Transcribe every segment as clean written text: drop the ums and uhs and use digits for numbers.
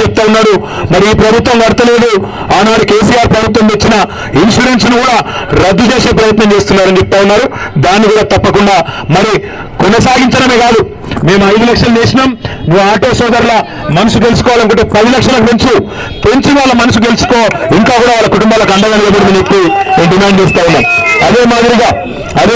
చెప్తా ఉన్నాడు. మరి ఈ ప్రభుత్వం కడతలేదు, ఆనాడు కేసీఆర్ ప్రభుత్వం తెచ్చిన ఇన్సూరెన్స్ ను కూడా రద్దు చేసే ప్రయత్నం చేస్తున్నారని చెప్తా ఉన్నారు. దాన్ని కూడా తప్పకుండా మరి కొనసాగించడమే కాదు, మేము 5 లక్షలు చేసినాం, నువ్వు ఆటో సోదరుల మనసు గెలుచుకోవాలనుకుంటే 10 లక్షలకు పెంచి వాళ్ళ మనసు గెలుచుకో, ఇంకా కూడా వాళ్ళ కుటుంబాలకు అండగా నిలబడి చెప్పి డిమాండ్ చేస్తా ఉన్నాం. అదే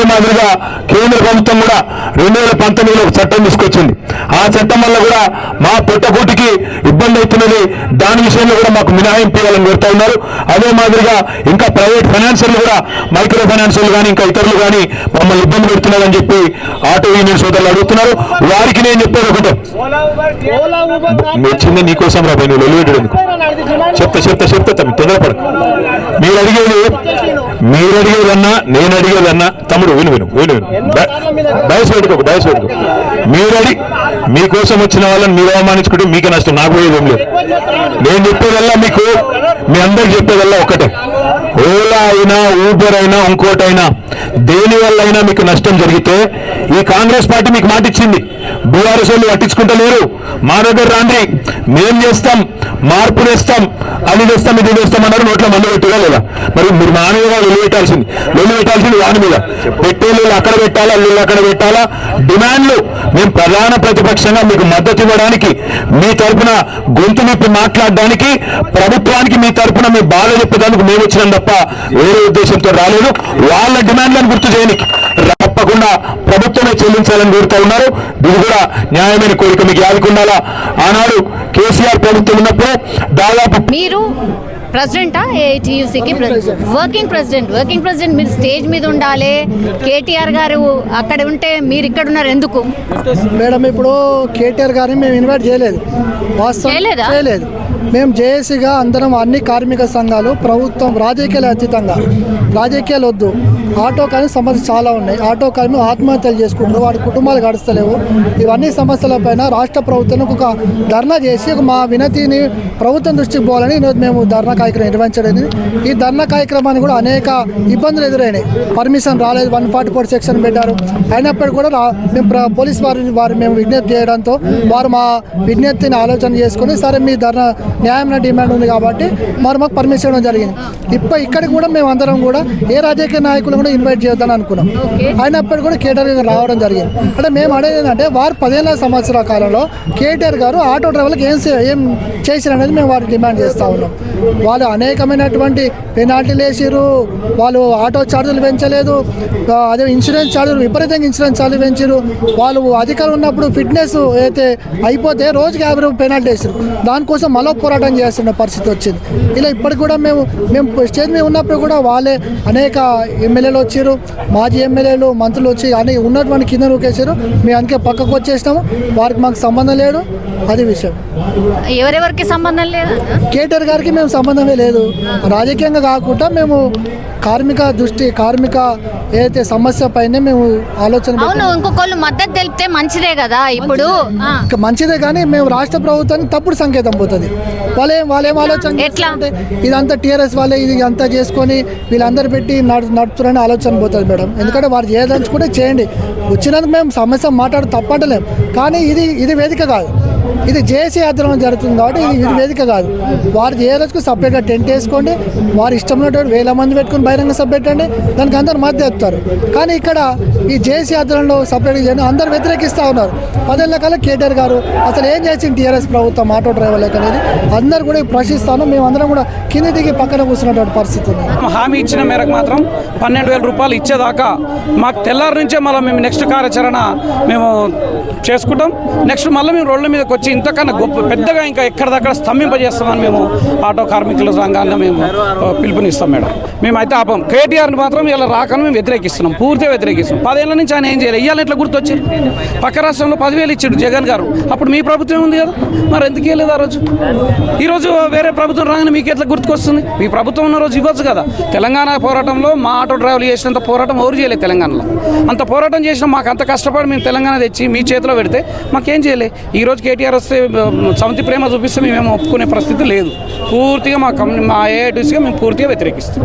మాదిరిగా కేంద్ర ప్రభుత్వం కూడా 2019లో ఒక చట్టం తీసుకొచ్చింది. ఆ చట్టం వల్ల కూడా మా పుట్టకూటికి ఇబ్బంది అవుతున్నది, దాని విషయంలో కూడా మాకు మినహాయింపు ఇవ్వాలని కోరుతా ఉన్నారు. అదే మాదిరిగా ఇంకా ప్రైవేట్ ఫైనాన్షియర్లు కూడా, మైక్రో ఫైనాన్షియర్లు కానీ ఇంకా ఇతరులు కానీ మమ్మల్ని ఇబ్బంది పెడుతున్నారని చెప్పి ఆటో యూనియన్ సోదరులు అడుగుతున్నారు. వారికి నేను చెప్పేది ఒకటే, వచ్చింది నీకోసం రా, నువ్వు వెలువెట్టడు చెప్తా తొందరపడ. మీరు అడిగేదన్నా నేను అడిగేదన్నా తమ్ముడు విను దయసు పెట్టుకో. మీకోసం వచ్చిన వాళ్ళని మీరు అవమానించుకుంటే మీకే నష్టం, నాకు పోయేది ఏం లేదు. నేను చెప్పేదల్లా మీకు, మీ అందరికి చెప్పేదల్లా ఒకటే, ఓలా అయినా ఊబర్ అయినా ఇంకోటైనా దేని వల్ల అయినా మీకు నష్టం జరిగితే ఈ కాంగ్రెస్ పార్టీ మీకు మాట ఇచ్చింది, బీఆర్ఎస్ వాళ్ళు పట్టించుకుంటలేరు, మా దగ్గర రాండి, మేం చేస్తాం, మార్పు చేస్తాం, అది చేస్తాం, ఇది చేస్తాం అన్నారు. నోట్లో మందు పెట్టుగా లేదా? మరి మీరు మా మీద లొల్లి పెట్టాల్సింది వాని మీద పెట్టేళ్ళు అక్కడ పెట్టాలా, అల్లు అక్కడ పెట్టాలా, డిమాండ్లు మేము ప్రధాన ప్రతిపక్షంగా మీకు మద్దతు ఇవ్వడానికి, మీ తరఫున గొంతు నొప్పి మాట్లాడడానికి, ప్రభుత్వానికి మీ తరఫున మీ బాధ చెప్పేదానికి మేము వచ్చినాం తప్ప వేరే ఉద్దేశంతో రాలేదు. వాళ్ళ డిమాండ్లను గుర్తు చేయడానికి తప్పకుండా ప్రభుత్వమే చెల్లించాలని కోరుతూ ఉన్నారు. ఇది కూడా న్యాయమైన కోరిక, మీకు యాదకుండాలా. ఆనాడు కేసీఆర్ ప్రభుత్వం ఉన్నప్పుడు దాదాపు మీరు ప్రెసిడెంటా ఏఐటీయూసీకి వర్కింగ్ ప్రెసిడెంట్ మీరు స్టేజ్ మీద ఉండాలి. కేటీఆర్ గారు అక్కడ ఉంటే మీరు ఇక్కడ ఉన్నారు ఎందుకు మేడం? ఇప్పుడు కేటీఆర్ గారిని మేము ఇన్వైట్ చేయలేదు, చేయలేదు. మేము జేఏసీగా అందరం అన్ని కార్మిక సంఘాలు, ప్రభుత్వం, రాజకీయాలు అతీతంగా, రాజకీయాలు వద్దు, ఆటో కార్మిక సమస్యలు చాలా ఉన్నాయి. ఆటో కార్మికులు ఆత్మహత్యలు చేసుకుంటారు, వాడి కుటుంబాలు గడుస్తలేవు. ఇవన్నీ సమస్యలపైన రాష్ట్ర ప్రభుత్వానికి ఒక ధర్నా చేసి మా వినతిని ప్రభుత్వం దృష్టికి పోవాలని ఈరోజు మేము ధర్నా కార్యక్రమం నిర్వహించడం. ఈ ధర్నా కార్యక్రమాన్ని కూడా అనేక ఇబ్బందులు ఎదురైనాయి. పర్మిషన్ రాలేదు, 144 సెక్షన్ పెట్టారు. అయినప్పటికీ కూడా మేము పోలీస్ వారు మేము విజ్ఞప్తి చేయడంతో వారు మా విజ్ఞప్తిని ఆలోచన చేసుకుని, సరే మీ ధర్నా న్యాయమైన డిమాండ్ ఉంది కాబట్టి మాకు పర్మిషన్ ఇవ్వడం జరిగింది. ఇక్కడికి కూడా మేము అందరం కూడా ఏ రాజకీయ నాయకులు కూడా ఇన్వైట్ చేద్దామని అనుకున్నాం. అయినప్పటికీ కూడా కేటీఆర్ గారు రావడం జరిగింది. అంటే మేము అడేది ఏంటంటే, వారు 15 సంవత్సరాల కాలంలో కేటీఆర్ గారు ఆటో డ్రైవర్లకు ఏం చేశారు అనేది మేము వారికి డిమాండ్ చేస్తూ ఉన్నాం. వాళ్ళు అనేకమైనటువంటి పెనాల్టీలు వేసారు, వాళ్ళు ఆటో ఛార్జీలు పెంచలేదు, అదే ఇన్సూరెన్స్ ఛార్జీలు విపరీతంగా ఇన్సూరెన్స్ ఛార్జీలు పెంచారు. వాళ్ళు అధికారం ఉన్నప్పుడు ఫిట్నెస్ అయితే అయిపోతే రోజుకి 50 రూపాయలు పెనాల్టీ వేసారు. దానికోసం మళ్ళీ పోరాటం చేస్తున్న పరిస్థితి వచ్చింది. ఇలా ఇప్పటికి కూడా మేము స్టేజ్ మీద ఉన్నప్పుడు కూడా వాళ్ళే అనేక ఎమ్మెల్యేలు వచ్చారు, మాజీ ఎమ్మెల్యేలు, మంత్రులు వచ్చి అని ఉన్నటువంటి కింద నూకేశారు. మేము అందుకే పక్కకు వచ్చేసినాము. వారికి మాకు సంబంధం లేదు, అది విషయం. ఎవరెవరికి సంబంధం లేదు? కేటీఆర్ గారికి మేము సంబంధమే లేదు. రాజకీయంగా కాకుండా మేము కార్మిక ఏదైతే సమస్య పైన మేము ఆలోచన. ఇంకొకళ్ళు మద్దతు తెలిపితే మంచిదే కదా. ఇప్పుడు మంచిదే, కానీ మేము రాష్ట్ర ప్రభుత్వానికి తప్పుడు సంకేతం పోతుంది. వాళ్ళేం ఆలోచన ఎట్లా అంటే ఇదంతా టీఆర్ఎస్ వాళ్ళే ఇది అంతా చేసుకొని వీళ్ళందరూ పెట్టి నడుపుతారని ఆలోచన పోతుంది మేడం. ఎందుకంటే వారు చేయదలుచుకుంటే చేయండి, వచ్చినందుకు మేము సమస్య మాట్లాడు తప్పంటలేము. కానీ ఇది వేదిక కాదు, ఇది జేఏసీ ఆధ్వర్యంలో జరుగుతుంది కాబట్టి ఇది వేదిక కాదు. వారు చేయదలుచుకు సపరేట్గా టెంట్ వేసుకోండి, వారు ఇష్టం ఉన్నటువంటి 1000 మంది పెట్టుకుని బహిరంగ సభ పెట్టండి, దానికి అందరు మద్దతు చెప్తారు. కానీ ఇక్కడ ఈ జేఏసీ ఆధ్వర్యంలో సపరేట్గా చేయండి, అందరు వ్యతిరేకిస్తూ ఉన్నారు. 10 ఏళ్ల కాలం కేటీఆర్ గారు అసలు ఏం చేసింది టీఆర్ఎస్ ప్రభుత్వం ఆటో డ్రైవర్లకు అనేది అందరు కూడా ప్రశ్నిస్తాను. మేము అందరం కూడా కింది దిగి పక్కన కూర్చున్నటువంటి పరిస్థితి ఉంది. హామీ ఇచ్చిన మేరకు మాత్రం 12,000 రూపాయలు ఇచ్చేదాకా మాకు తెల్లారి నుంచే మళ్ళీ మేము నెక్స్ట్ కార్యాచరణ మేము చేసుకుంటాం. నెక్స్ట్ మళ్ళీ మేము రోడ్ల మీదకి వచ్చి ఇంతకన్నా పెద్దగా ఇంకా ఎక్కడిదక్కడ స్తంభింపజేస్తామని మేము ఆటో కార్మికుల సంఘాన్ని మేము పిలుపునిస్తాం మేడం. మేమైతే ఆపం. కేటీఆర్ని మాత్రం ఇలా రాకని మేము వ్యతిరేకిస్తున్నాం, పూర్తిగా వ్యతిరేకిస్తున్నాం. 10 ఏళ్ల నుంచి ఆయన ఏం చేయలేదు. ఇవాళ ఎట్లా గుర్తొచ్చారు? పక్క రాష్ట్రంలో 10,000 ఇచ్చాడు జగన్ గారు, అప్పుడు మీ ప్రభుత్వం ఉంది కదా, మరి ఎందుకు ఇవ్వలేదు ఆ రోజు? ఈరోజు వేరే ప్రభుత్వం రాగానే మీకు ఎట్లా గుర్తుకొస్తుంది? మీ ప్రభుత్వం ఉన్న రోజు ఇవ్వచ్చు కదా. తెలంగాణ పోరాటంలో మా ఆటో డ్రైవర్లు చేసినంత పోరాటం ఎవరు చేయలేదు తెలంగాణలో. అంత పోరాటం చేసినా మాకు అంత కష్టపడి మేము తెలంగాణ తెచ్చి మీ చేతిలో పెడితే మాకేం చేయలే. ఈరోజు కేటీఆర్ వస్తే సమితి ప్రేమ చూపిస్తే మేమేమో ఒప్పుకునే పరిస్థితి లేదు. పూర్తిగా మా ఏఐటీసీగా మేము పూర్తిగా వ్యతిరేకిస్తాం.